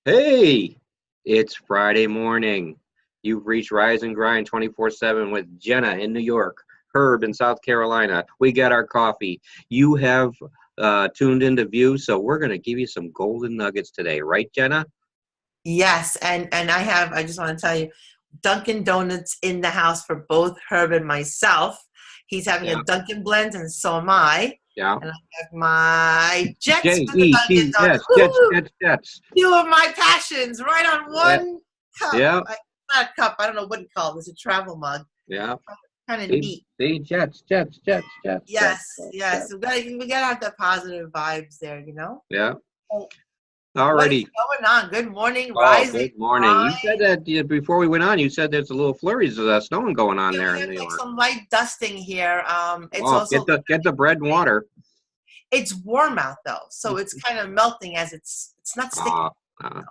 Hey, it's Friday morning. You've reached Rise and Grind 24/7 with Jenna in New York, Herb in South Carolina. We got our coffee. You have tuned into View, so we're going to give you some golden nuggets today, right, Jenna? Yes, and I just want to tell you, Dunkin' Donuts in the house for both Herb and myself. He's having a Yeah, Dunkin' blend, and so am I. yeah. And I have my Jets J for the E Dunkin' T Donuts. S, Jets, Woo! Jets, Jets. Two of my passions right on Yeah, one cup. yeah, Not a cup. I don't know what you call it. It's a travel mug. yeah. Kind of See, neat. see, Jets, Jets, Jets, Jets, Jets, Yes, Jets, yes. Jets. We gotta have the positive vibes there. Yeah. Oh, what is Alrighty. going on? Good morning, Oh, rising. good morning. You said that before we went on. You said there's a little flurries of snowing going on Yeah, there we in have New like York. some light dusting here. It's Oh, also get the bread and water. it's warm out though, so it's kind of melting as it's not Uh, sticking. uh,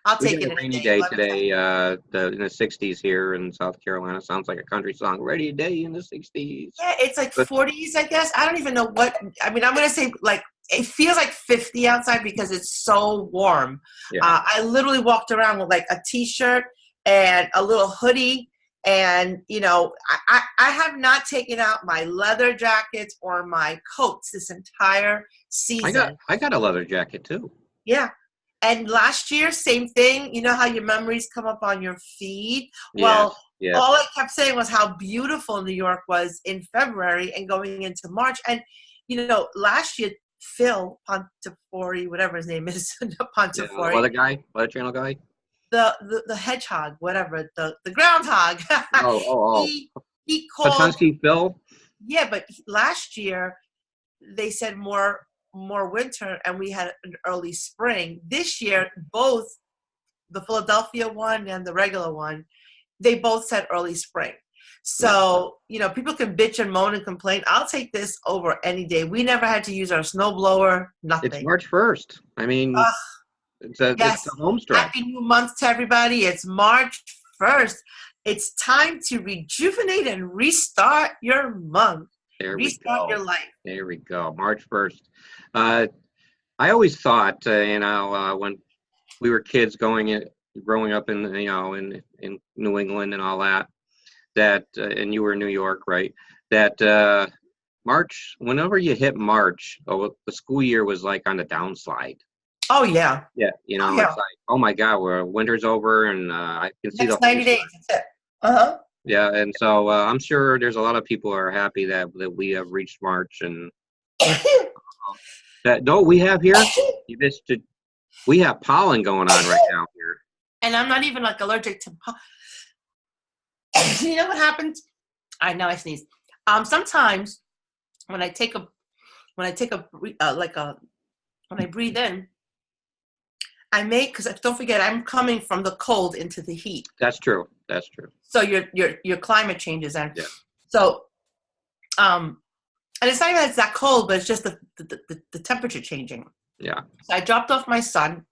I'll we take got it a any rainy day. day Let me tell today. In the 60s here in South Carolina. Sounds like a country song. Rainy day in the 60s. you. Yeah, it's like But 40s, I guess. I don't even know what. I mean, I'm gonna say like it feels like 50 outside because it's so warm. yeah, I literally walked around with like a t-shirt and a little hoodie. And I have not taken out my leather jackets or my coats this entire season. I got a leather jacket too. Yeah. And last year, same thing. You know how your memories come up on your feed? Well, Yes, yes. all I kept saying was how beautiful New York was in February and going into March. And, last year, Phil Pontefiore, whatever his name is, Yeah, the Pontefiore, weather guy, weather channel guy. the hedgehog, whatever, the groundhog, Oh, oh, he, he oh. called, Patusky Phil. yeah, but last year, they said more winter and we had an early spring. This year, both the Philadelphia one and the regular one, they both said early spring. Yeah, So, people can bitch and moan and complain. I'll take this over any day. We never had to use our snow blower, it's nothing. March 1st. I mean, Ugh, it's yes. the home stretch. Happy new month to everybody. It's March 1st. It's time to rejuvenate and restart your month, There we restart go. your life. There we go. March 1st. Uh, I always thought, when we were kids growing up in New England and all that, and you were in New York, right? That March, whenever you hit March, the school year was like on the downslide. Oh, yeah. Yeah, Oh, it's yeah. like, oh my God, winter's over, and I can see the Next home 90 days. stretch. That's it. Uh-huh. Yeah, and so I'm sure there's a lot of people who are happy that we have reached March, and that no, we have here. You missed it. We have pollen going on right now here. And I'm not even like allergic to. You know what happens? I know I sneeze. Sometimes when I take a when I take a like a when I breathe in, I make because don't forget I'm coming from the cold into the heat. That's true. That's true. So your climate changes and Yeah. so and it's not even that it's that cold, but it's just the temperature changing. Yeah. So I dropped off my son.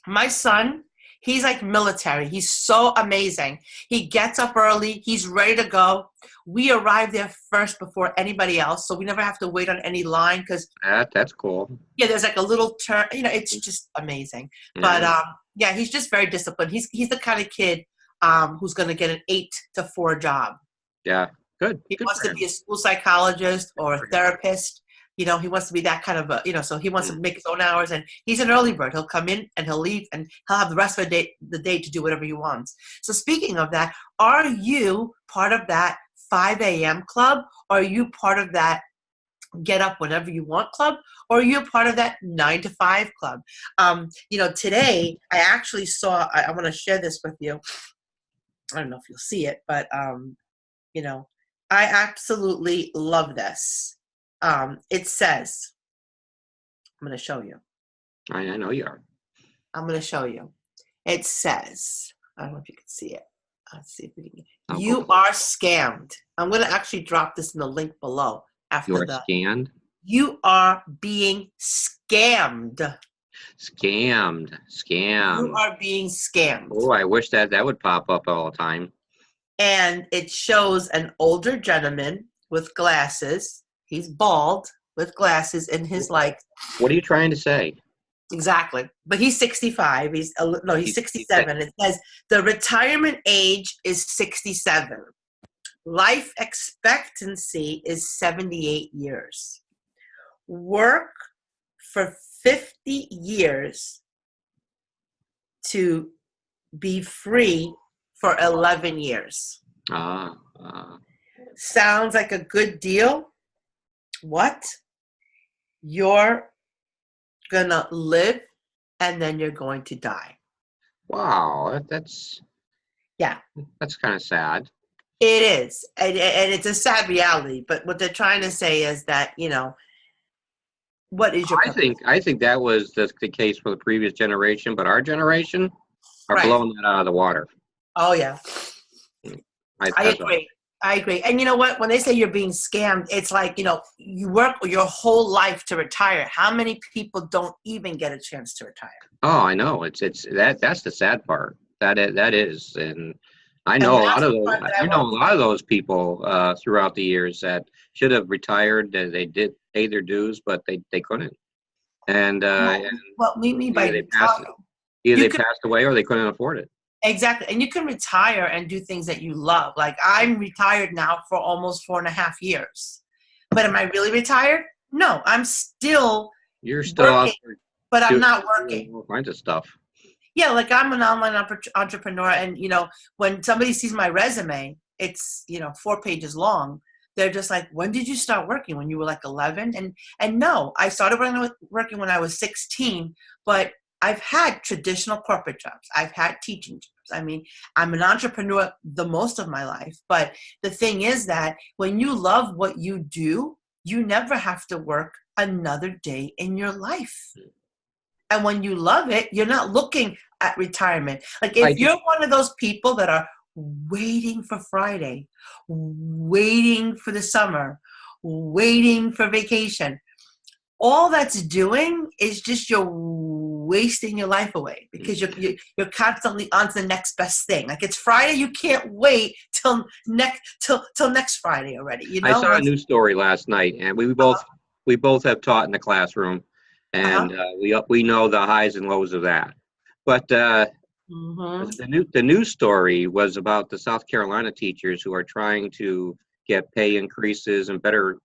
My son, he's like military. He's so amazing. He gets up early. He's ready to go. We arrive there first before anybody else, so we never have to wait on any line because That's cool. yeah, there's like a little turn. It's just amazing. But Yeah. yeah, he's just very disciplined. He's the kind of kid who's going to get an 8 to 4 job. Yeah. Good. He Good wants for to him. be a school psychologist Good or for a him. therapist. He wants to be that kind of so he wants Mm. to make his own hours and he's an early bird. He'll come in and he'll leave and he'll have the rest of the day to do whatever he wants. So speaking of that, are you part of that 5 a.m. club? Or are you part of that get up whenever you want club? Or are you a part of that 9 to 5 club? Today I actually saw, I want to share this with you. I don't know if you'll see it, but you know, I absolutely love this. It says, I'm going to show you. I know you are. I'm going to show you. It says, I don't know if you can see it. Let's see if we can. Oh, You cool. are scammed. I'm going to actually drop this in the link below You after are the. scanned. You are being scammed. Scammed. You Scammed. are being scammed. Oh, I wish that would pop up all the time. And it shows an older gentleman with glasses. He's bald with glasses in his like What are you trying to say? Exactly. But he's 65. He's 67. It says the retirement age is 67. Life expectancy is 78 years. Work for 50 years to be free for 11 years. Sounds like a good deal. What? You're gonna live and then you're going to die. Wow, that's kind of sad. It is, and it's a sad reality. But what they're trying to say is that, what is your purpose? I think that was the case for the previous generation, but our generation are blowing that out of the water. Oh yeah, I agree. I agree. And you know what? When they say you're being scammed, it's like, you work your whole life to retire. How many people don't even get a chance to retire? Oh, I know. That's the sad part. That is, and I know a lot of those. I know a lot of those people throughout the years that should have retired. They did pay their dues, but they couldn't. And what we mean by they passed away or they couldn't afford it. Exactly. And you can retire and do things that you love. Like I'm retired now for almost 4.5 years. But am I really retired? No, I'm still You're still working, out there, but I'm not working. All kinds of stuff. Yeah, like I'm an online entrepreneur, and when somebody sees my resume, it's 4 pages long. They're just like, when did you start working? When you were like 11? And no, I started working when I was 16, but I've had traditional corporate jobs. I've had teaching jobs. I mean, I'm an entrepreneur the most of my life. But the thing is that when you love what you do, you never have to work another day in your life. And when you love it, you're not looking at retirement. Like if you're one of those people that are waiting for Friday, waiting for the summer, waiting for vacation, all that's doing is just you're wasting your life away because you're constantly on to the next best thing. Like it's Friday, you can't wait till next Friday already. I saw a news story last night, and we both have taught in the classroom, and we know the highs and lows of that. But the news story was about the South Carolina teachers who are trying to get pay increases and better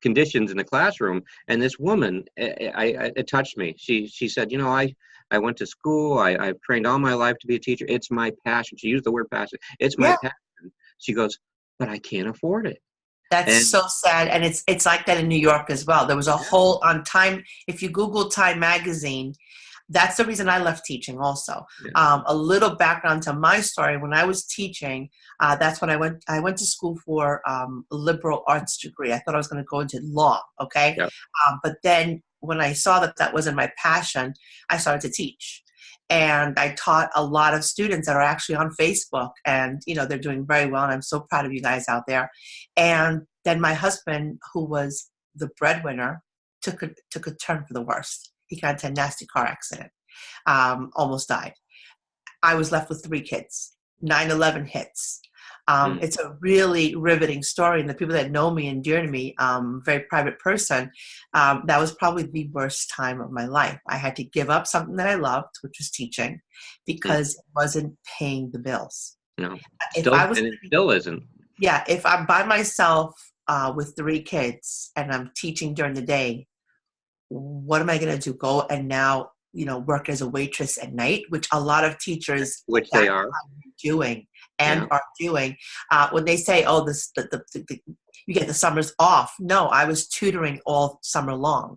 conditions in the classroom. And this woman, it touched me. She said, I went to school. I've trained all my life to be a teacher. It's my passion. She used the word passion. It's my passion. She goes, but I can't afford it. That's so sad. And it's like that in New York as well. There was a whole on Time. If you Google Time magazine, that's the reason I left teaching also. A little background to my story. When I was teaching, that's when I went to school for a liberal arts degree. I thought I was going to go into law, okay? Yep. But then when I saw that wasn't my passion, I started to teach. And I taught a lot of students that are actually on Facebook. And, they're doing very well. And I'm so proud of you guys out there. And then my husband, who was the breadwinner, took a turn for the worst. He got into a nasty car accident, almost died. I was left with 3 kids. 9/11 hits. It's a really riveting story. And the people that know me and dear to me, very private person, that was probably the worst time of my life. I had to give up something that I loved, which was teaching, because it wasn't paying the bills. No, it still isn't. Yeah, if I'm by myself with 3 kids and I'm teaching during the day, what am I going to do? Go and now, work as a waitress at night, which a lot of teachers they are doing and are doing. When they say, "Oh, you get the summers off," no, I was tutoring all summer long.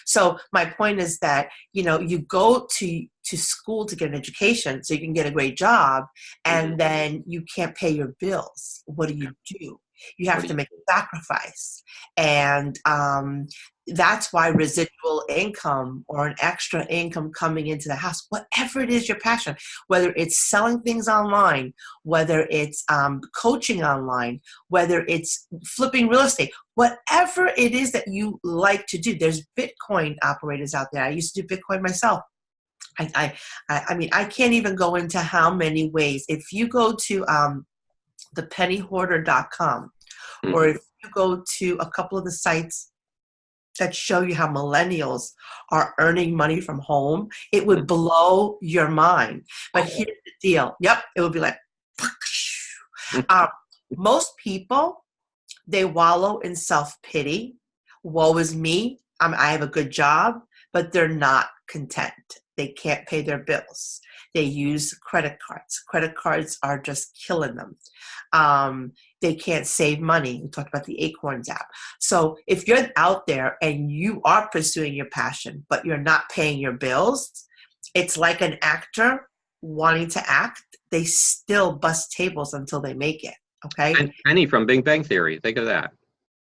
So my point is that you go to school to get an education so you can get a great job, and then you can't pay your bills. What do? You have to make a sacrifice. And that's why residual income or an extra income coming into the house, whatever it is your passion, whether it's selling things online, whether it's coaching online, whether it's flipping real estate, whatever it is that you like to do. There's Bitcoin operators out there. I used to do Bitcoin myself. I mean, I can't even go into how many ways. If you go to thepennyhoarder.com, or if you go to a couple of the sites that show you how millennials are earning money from home, it would blow your mind. But here's the deal. Yep, it would be like, um, most people, they wallow in self-pity. Woe is me. I have a good job, but they're not content. They can't pay their bills. They use credit cards. Credit cards are just killing them. They can't save money. We talked about the Acorns app. So if you're out there and you are pursuing your passion, but you're not paying your bills, it's like an actor wanting to act. They still bust tables until they make it. Okay. And Penny from Big Bang Theory. Think of that.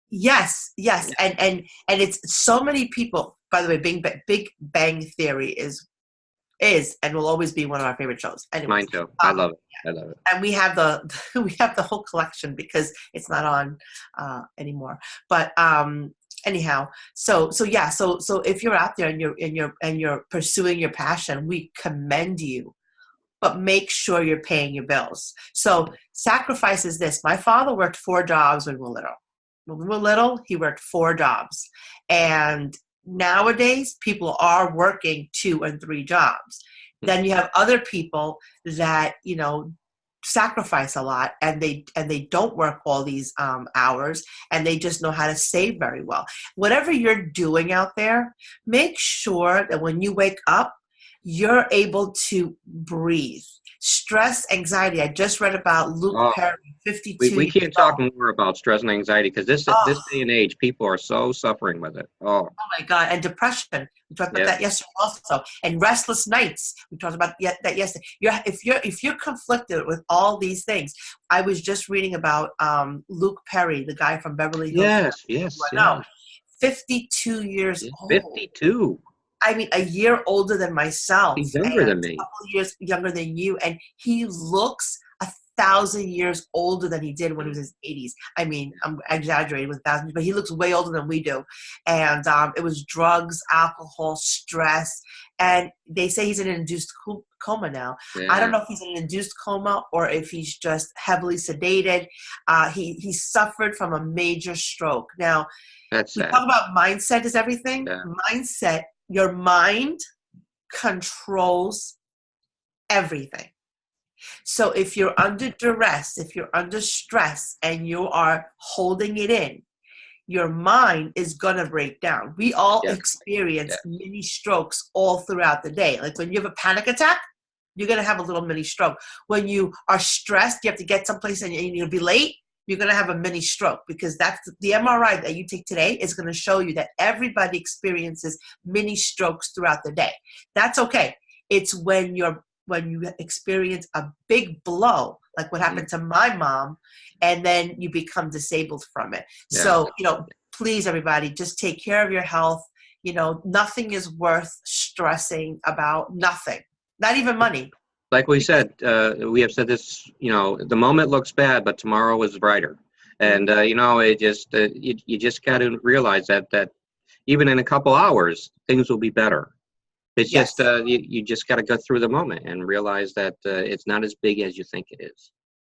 Yes. And it's so many people, by the way, Big Bang Theory is and will always be one of our favorite shows. Anyways, Mine too. I love it. I love it. And we have the whole collection because it's not on anymore. But anyhow, so if you're out there and you're pursuing your passion, we commend you. But make sure you're paying your bills. So sacrifice is this. My father worked 4 jobs when we were little. When we were little, he worked 4 jobs. And nowadays, people are working 2 and 3 jobs. Then you have other people that, sacrifice a lot and they don't work all these hours, and they just know how to save very well. Whatever you're doing out there, make sure that when you wake up, you're able to breathe. Stress, anxiety. I just read about Luke Perry, 52. We can't talk more about stress and anxiety because this day and age, people are so suffering with it. Oh my God. And depression. We talked about that yesterday also. And restless nights. We talked about that yesterday. If you're conflicted with all these things, I was just reading about Luke Perry, the guy from Beverly Hills. Yes. 52 years old. 52. I mean, a year older than myself. He's younger than me. A couple years younger than you. And he looks 1,000 years older than he did when he was in his 80s. I mean, I'm exaggerating with thousands, but he looks way older than we do. And it was drugs, alcohol, stress. And they say he's in an induced coma now. Yeah. I don't know if he's in an induced coma or if he's just heavily sedated. He suffered from a major stroke. Now, that's sad. Talk about mindset is everything. Yeah. Mindset. Your mind controls everything. So if you're under duress, if you're under stress, and you are holding it in, your mind is going to break down. We all experience mini strokes all throughout the day. Like when you have a panic attack, you're going to have a little mini stroke. When you are stressed, you have to get someplace and you'll be late, you're going to have a mini stroke, because that's the MRI that you take today is going to show you that everybody experiences mini strokes throughout the day. That's okay. It's when you experience a big blow, like what happened to my mom, and then you become disabled from it. Yeah. So, please, everybody, just take care of your health. Nothing is worth stressing about. Nothing, not even money. Like we said, we have said this, the moment looks bad, but tomorrow is brighter. And, it just, you just got to realize that even in a couple hours, things will be better. It's just, you just got to go through the moment and realize that it's not as big as you think it is.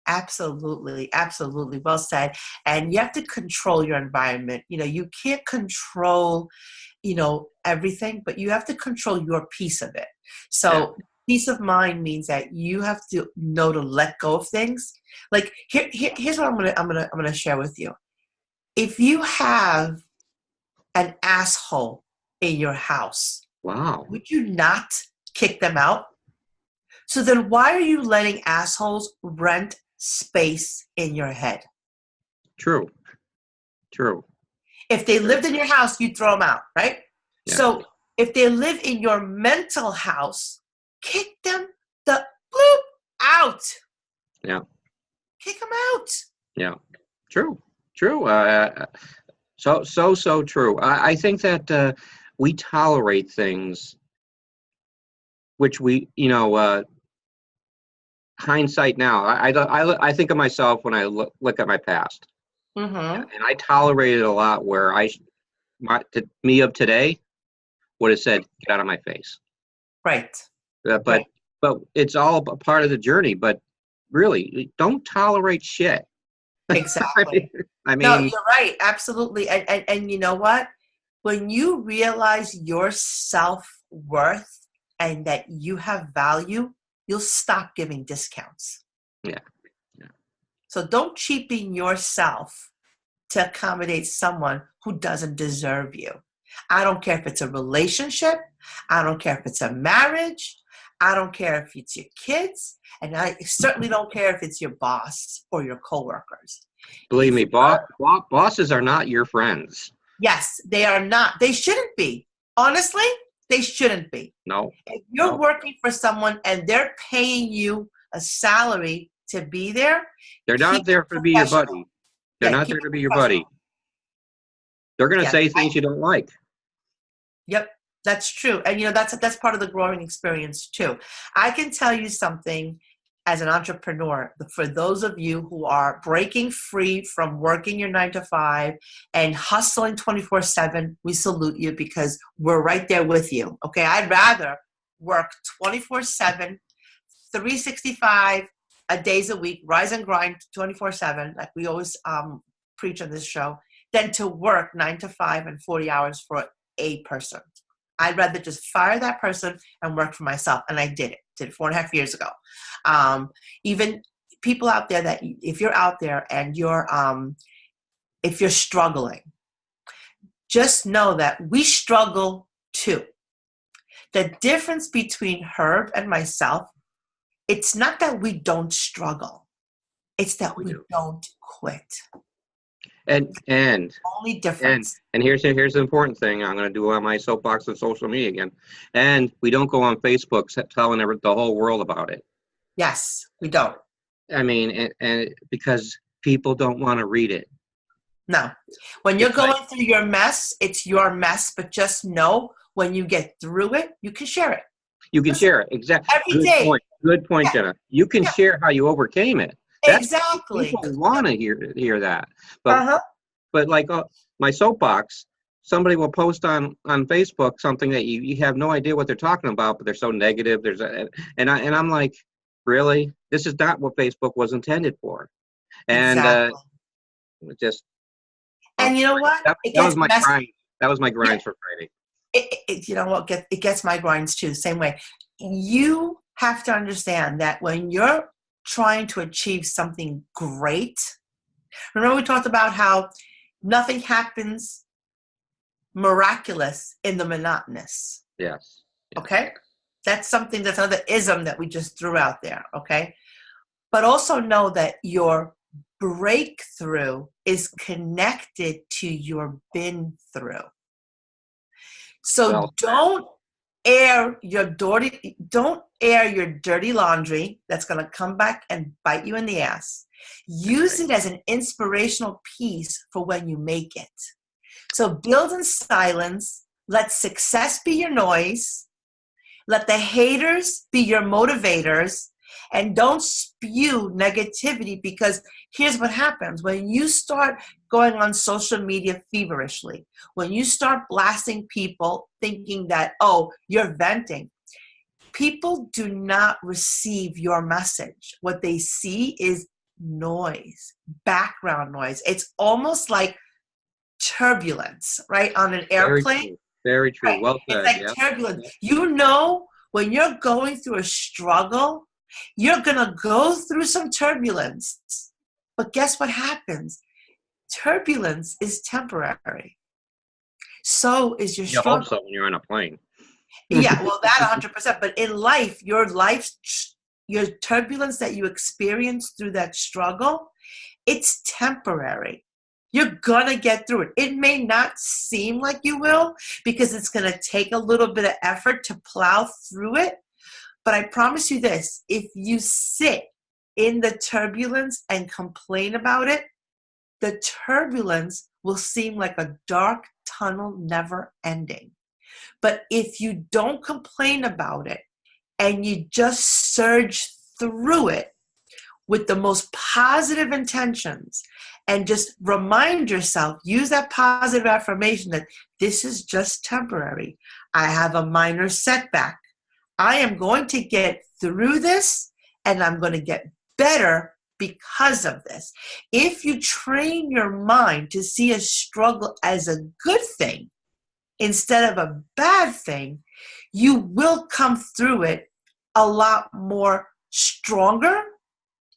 Absolutely. Absolutely. Well said. And you have to control your environment. You can't control, everything, but you have to control your piece of it. So peace of mind means that you have to know to let go of things. Like here's what I'm gonna share with you. If you have an asshole in your house, wow, would you not kick them out? So then why are you letting assholes rent space in your head? True. If they lived in your house, you'd throw them out, right? Yeah. So if they live in your mental house, kick them the bloop out. Yeah. Kick them out. Yeah. True. So true. I think that we tolerate things which we, hindsight now. I think of myself when I look at my past. Mm-hmm. And I tolerated a lot where me of today would have said, "Get out of my face." Right. But it's all a part of the journey. But really, don't tolerate shit. Exactly. I mean, no, you're right. Absolutely. And you know what? When you realize your self-worth and that you have value, you'll stop giving discounts. Yeah. Yeah. So don't cheapen yourself to accommodate someone who doesn't deserve you. I don't care if it's a relationship. I don't care if it's a marriage. I don't care if it's your kids. And I certainly don't care if it's your boss or your coworkers. Believe me, bosses are not your friends. Yes, they are not. They shouldn't be. Honestly, they shouldn't be. No. If you're working for someone and they're paying you a salary to be there, they're not there to be your buddy. They're not there to be your buddy. They're going to say things you don't like. Yep, that's true. And, that's part of the growing experience, too. I can tell you something as an entrepreneur. For those of you who are breaking free from working your 9 to 5 and hustling 24/7, we salute you because we're right there with you. Okay, I'd rather work 24/7, 365 days a week, rise and grind 24/7, like we always preach on this show, than to work 9 to 5 and 40 hours for a person. I'd rather just fire that person and work for myself. And I did it 4.5 years ago. Even people out there that if you're out there and if you're struggling, just know that we struggle too. The difference between Herb and myself, it's not that we don't struggle. It's that we don't quit. And only difference. And here's the important thing. I'm going to do on my soapbox on social media again. And we don't go on Facebook telling the whole world about it. Yes, we don't. I mean, and because people don't want to read it. No. When you're going through your mess, it's your mess. But just know when you get through it, you can share it. You can share it. Exactly. Every day. Good point, Jenna. You can share how you overcame it. Exactly. People want to hear that. But like my soapbox, somebody will post on Facebook something that you have no idea what they're talking about, but they're so negative. And I'm like, really? This is not what Facebook was intended for. And just. And you know what? That was my grind. That was my grinds for Friday. You know what? It gets my grinds too. Same way. You have to understand that when you're trying to achieve something great. Remember we talked about how nothing happens miraculous in the monotonous. Yes. Okay? That's another ism that we just threw out there. Okay? But also know that your breakthrough is connected to your been through. So don't air your dirty laundry that's going to come back and bite you in the ass. Use it as an inspirational piece for when you make it. So build in silence. Let success be your noise. Let the haters be your motivators. And don't spew negativity, because here's what happens. When you start going on social media feverishly, when you start blasting people thinking that, oh, you're venting, people do not receive your message. What they see is noise, background noise. It's almost like turbulence, right? On an airplane. Very true. Right? Well said. It's like turbulence. When you're going through a struggle, you're going to go through some turbulence. But guess what happens? Turbulence is temporary. So is your struggle. You hope so when you're on a plane. Yeah, well, that 100%. But in life, your turbulence that you experience through that struggle, it's temporary. You're going to get through it. It may not seem like you will, because it's going to take a little bit of effort to plow through it. But I promise you this, if you sit in the turbulence and complain about it, the turbulence will seem like a dark tunnel never ending. But if you don't complain about it and you just surge through it with the most positive intentions and just remind yourself, use that positive affirmation that this is just temporary. I have a minor setback. I am going to get through this, and I'm going to get better because of this. If you train your mind to see a struggle as a good thing, instead of a bad thing, you will come through it a lot more stronger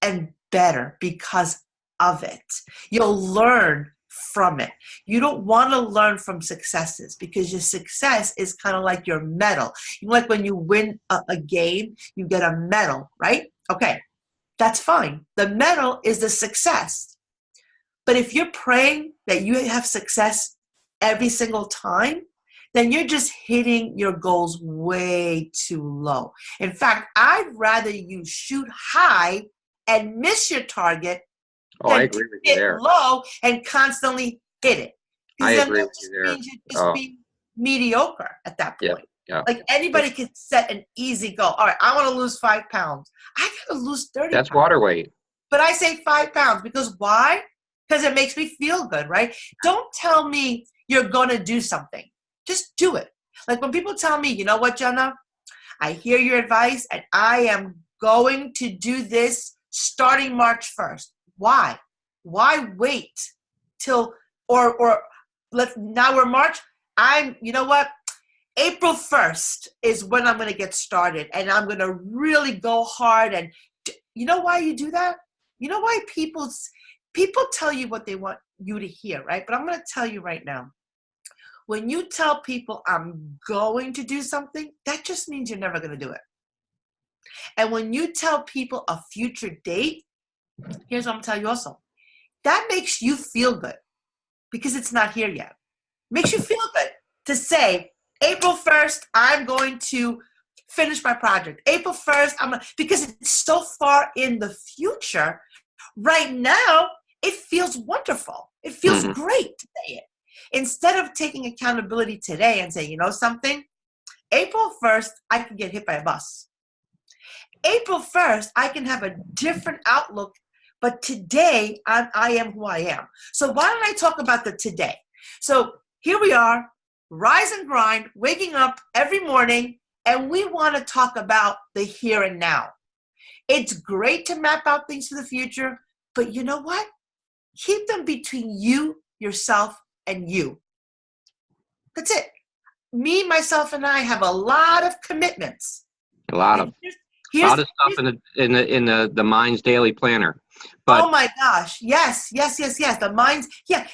and better because of it. You'll learn from it. You don't want to learn from successes because your success is kind of like your medal. Like when you win a game, you get a medal, right? Okay, that's fine. The medal is the success. But if you're praying that you have success every single time, then you're just hitting your goals way too low. In fact, I'd rather you shoot high and miss your target I agree with you there. Low and constantly hit it. I then agree that with just you there. means you're just being mediocre at that point. Yeah. Like anybody can set an easy goal. All right, I want to lose 5 pounds. I gotta lose 30 That's pounds. water weight. But I say 5 pounds because why? Because it makes me feel good, right? Don't tell me you're gonna do something. Just do it. Like when people tell me, you know what, Jenna? I hear your advice and I am going to do this starting March 1st. Why? Why wait till now we're March. You know what? April 1st is when I'm going to get started and I'm going to really go hard. And you know why you do that? You know why people tell you what they want you to hear, right? But I'm going to tell you right now. When you tell people I'm going to do something, that just means you're never going to do it. And when you tell people a future date, here's what I'm going to tell you also. That makes you feel good because it's not here yet. Makes you feel good to say, April 1st, I'm going to finish my project. April 1st, because it's so far in the future. Right now, it feels wonderful. It feels great to say it. Instead of taking accountability today and saying, you know something? April 1st, I can get hit by a bus. April 1st, I can have a different outlook, but today I am who I am. So why don't I talk about the today? So here we are, Rise and Grind, waking up every morning, and we want to talk about the here and now. It's great to map out things for the future, but you know what? Keep them between you, yourself, and you. That's it. Me, myself, and I have a lot of commitments. A lot of stuff in the Mind's daily planner. But, oh my gosh. Yes. The Mind's,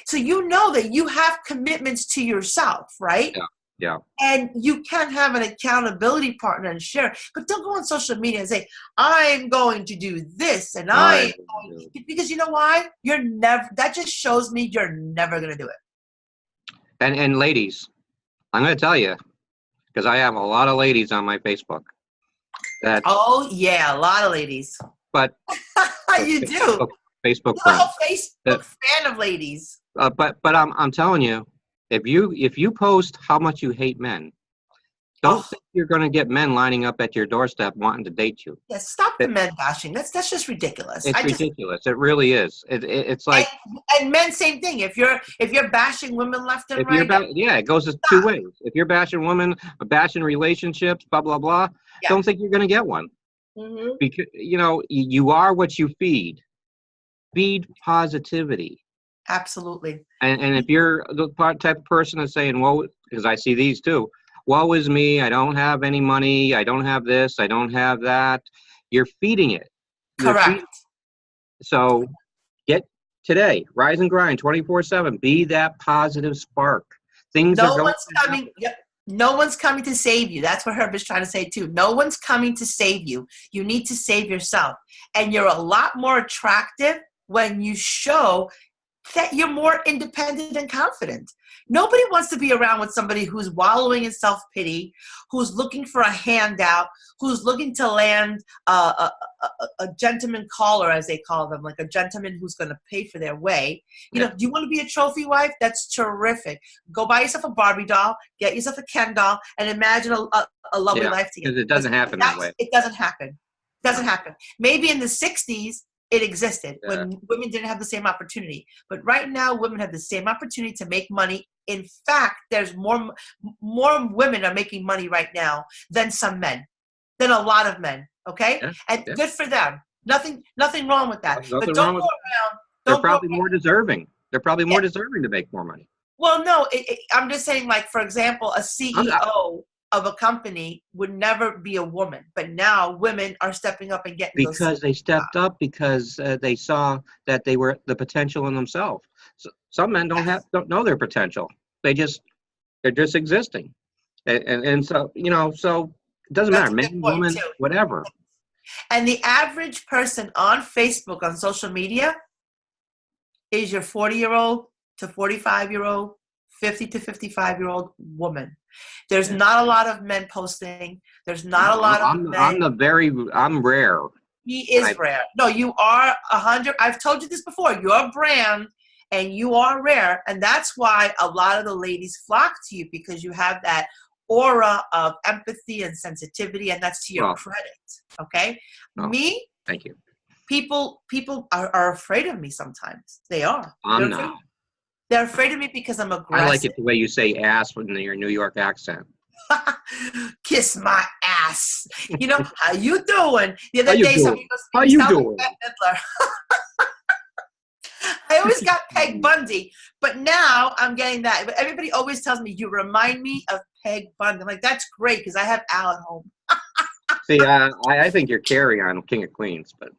So you know that you have commitments to yourself, right? Yeah. And you can have an accountability partner and share. But don't go on social media and say, I'm going to do this and because you know why? That just shows me you're never going to do it. And ladies, I'm going to tell you, because I have a lot of ladies on my Facebook. Oh yeah, a lot of ladies. But you do. Facebook friends. Facebook fan of ladies. But I'm telling you, if you post how much you hate men, don't think you're going to get men lining up at your doorstep wanting to date you. Yeah, stop the men bashing. That's just ridiculous. It's ridiculous. It really is. It's like and men, same thing. If you're bashing women left and right, it goes two ways. If you're bashing women, bashing relationships, blah blah blah, don't think you're going to get one. Because you are what you feed. Feed positivity. Absolutely. And if you're the type of person that's saying, well, because I see these too. Woe is me, I don't have any money, I don't have this, I don't have that. You're feeding it. Correct. So get today, Rise and Grind 24/7. Be that positive spark. No one's coming to save you. That's what Herb is trying to say too. No one's coming to save you. You need to save yourself. And you're a lot more attractive when you show that you're more independent and confident. Nobody wants to be around with somebody who's wallowing in self-pity, who's looking for a handout, who's looking to land a gentleman caller, as they call them, like a gentleman who's going to pay for their way. Do you want to be a trophy wife? That's terrific. Go buy yourself a Barbie doll, get yourself a Ken doll, and imagine a lovely life together. Because it doesn't happen that way. It doesn't happen. It doesn't happen. Maybe in the 60s, it existed when women didn't have the same opportunity. But right now, women have the same opportunity to make money. In fact, there's more women are making money right now than some men, than a lot of men. Okay, good for them. Nothing wrong with that. But don't go around. They're probably more deserving. They're probably more deserving to make more money. Well, no, I'm just saying, like, for example, a I'm not, CEO of a company would never be a woman, but now women are stepping up and getting those. because they stepped up because they saw that they were the potential in themselves. So, some men Yes. don't know their potential. They're just existing, and so so it doesn't That's matter, a good man, point woman, too. whatever. And the average person on Facebook, on social media, is your 40-year-old to 45-year-old, 50 to 55-year-old woman. There's Yeah. not a lot of men posting. There's not a No, lot of I'm men. I'm rare. He And is rare. No, you are 100. I've told you this before. You're a brand and you are rare. And that's why a lot of the ladies flock to you, because you have that aura of empathy and sensitivity, and that's to your well, credit. Okay? oh, Me, thank you. people are afraid of me sometimes. They are. I'm not. They're afraid of me because I'm I like aggressive. it the way you say ass with your New York accent. Kiss my ass. You know, how you doing? The How other you day doing? somebody goes, How you you sound like doing? Bette Midler. I always got Peg Bundy, but now I'm getting that. But everybody always tells me, you remind me of Peg Bundy. I'm like, that's great, because I have Al at home. See, I think you're Carrie on King of Queens, but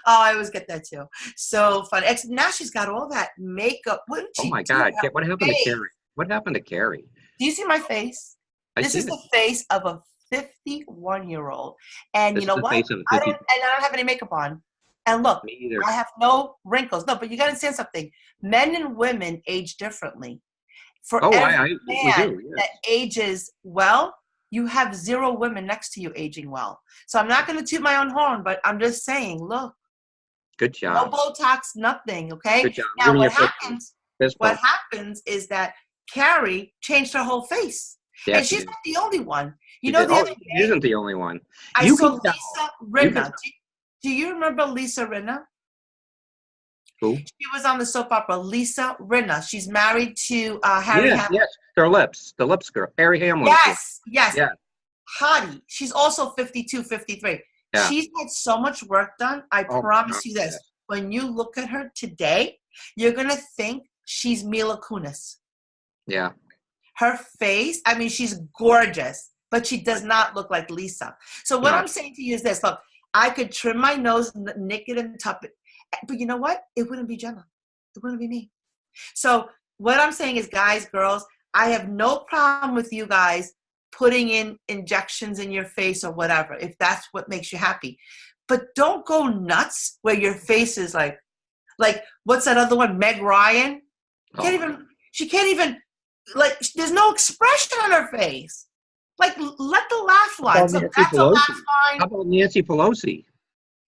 Oh, I always get that too. So fun. Now she's got all that makeup. What did oh she my do to God, her what happened to face? Carrie? What happened to Carrie? Do you see my face? I This see is it. the face of a 51-year-old. And This you is know the what? face of a I 50. don't have any makeup on. And look, Me either. I have no wrinkles. No, but you got to understand something. Men and women age differently. For Oh, every we man do. Yes. that ages well, you have 0 women next to you aging well. So I'm not going to toot my own horn, but I'm just saying, look, Good no job. Botox, nothing, okay? Good job. I'm Now giving you a fist bump. Fist what bump. happens is that Carrie changed her whole face. Yeah, And she she's did. not the only one. You She know, did. the Oh, other she day, isn't the only one. I You saw can tell. Lisa You can Rinna. Do you remember Lisa Rinna? who? She was on the soap opera, Lisa Rinna. She's married to Harry Yes, Hamlin. yes. Their lips. The lips girl. Harry Hamlin's wife. Yes. Yeah. Hottie. She's also 52, 53. Yeah. She's had so much work done. I Oh my God. promise you this. Yes. When you look at her today, you're going to think she's Mila Kunis. Yeah. Her face, I mean, she's gorgeous, but she does not look like Lisa. So what No. I'm saying to you is this. Look, I could trim my nose, nick it and tuck it. But you know what? It wouldn't be Jenna. It wouldn't be me. So what I'm saying is, guys, girls, I have no problem with you guys putting in injections in your face or whatever, if that's what makes you happy. But don't go nuts where your face is like what's that other one? Meg Ryan? Oh, She can't even, like, there's no expression on her face. Like, let the laugh how line. about So Nancy that's a Pelosi? laugh How line. about Nancy Pelosi?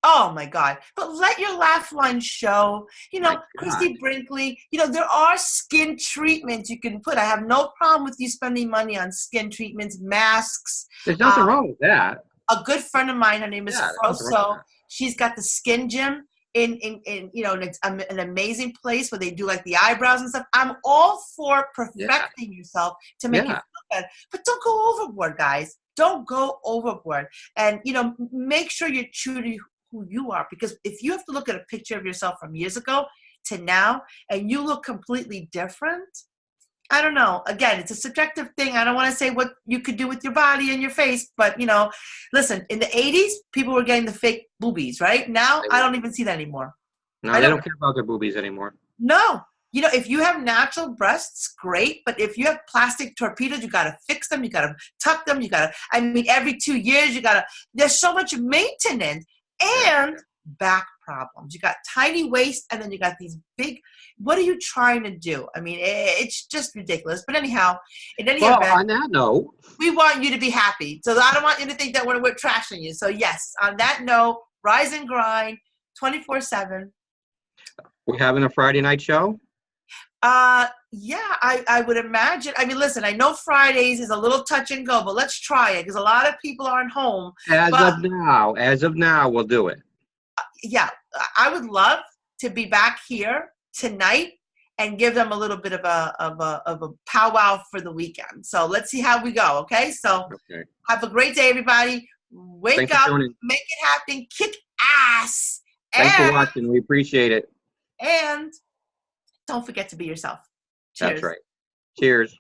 Oh my God. But let your laugh line show. You My know, God. Christy Brinkley, you know, there are skin treatments you can put. I have no problem with you spending money on skin treatments, masks. There's nothing wrong with that. A good friend of mine, her name is Yeah, there's nothing wrong with Froso. that. She's got the skin gym in you know, and it's an amazing place where they do like the eyebrows and stuff. I'm all for Yeah. perfecting yourself to make you Yeah. feel better. But don't go overboard, guys. Don't go overboard. And, you know, make sure you're true to who you are. Because if you have to look at a picture of yourself from years ago to now and you look completely different, I don't know. Again, it's a subjective thing. I don't want to say what you could do with your body and your face, but, you know, listen, in the 80s, people were getting the fake boobies, right? Now, I don't even see that anymore. No, they don't care about their boobies anymore. No. You know, if you have natural breasts, great. But if you have plastic torpedoes, you got to fix them. You got to tuck them. You got to, I mean, every 2 years, there's so much maintenance and back problems. You got tiny waist and then you got these big, what are you trying to do? I mean, it's just ridiculous. But anyhow, in any event, on that note, we want you to be happy. So I don't want you to think that we're trashing you. So yes, on that note, rise and grind 24/7. we're having a Friday night show. Yeah, I would imagine. I mean, listen, I know Fridays is a little touch and go, but let's try it because a lot of people aren't home. As of now, we'll do it. Yeah, I would love to be back here tonight and give them a little bit of a powwow for the weekend. So let's see how we go. Okay, so have a great day, everybody. Wake up, make it happen, kick ass. Thanks for watching. We appreciate it. And don't forget to be yourself. Cheers. That's right. Cheers.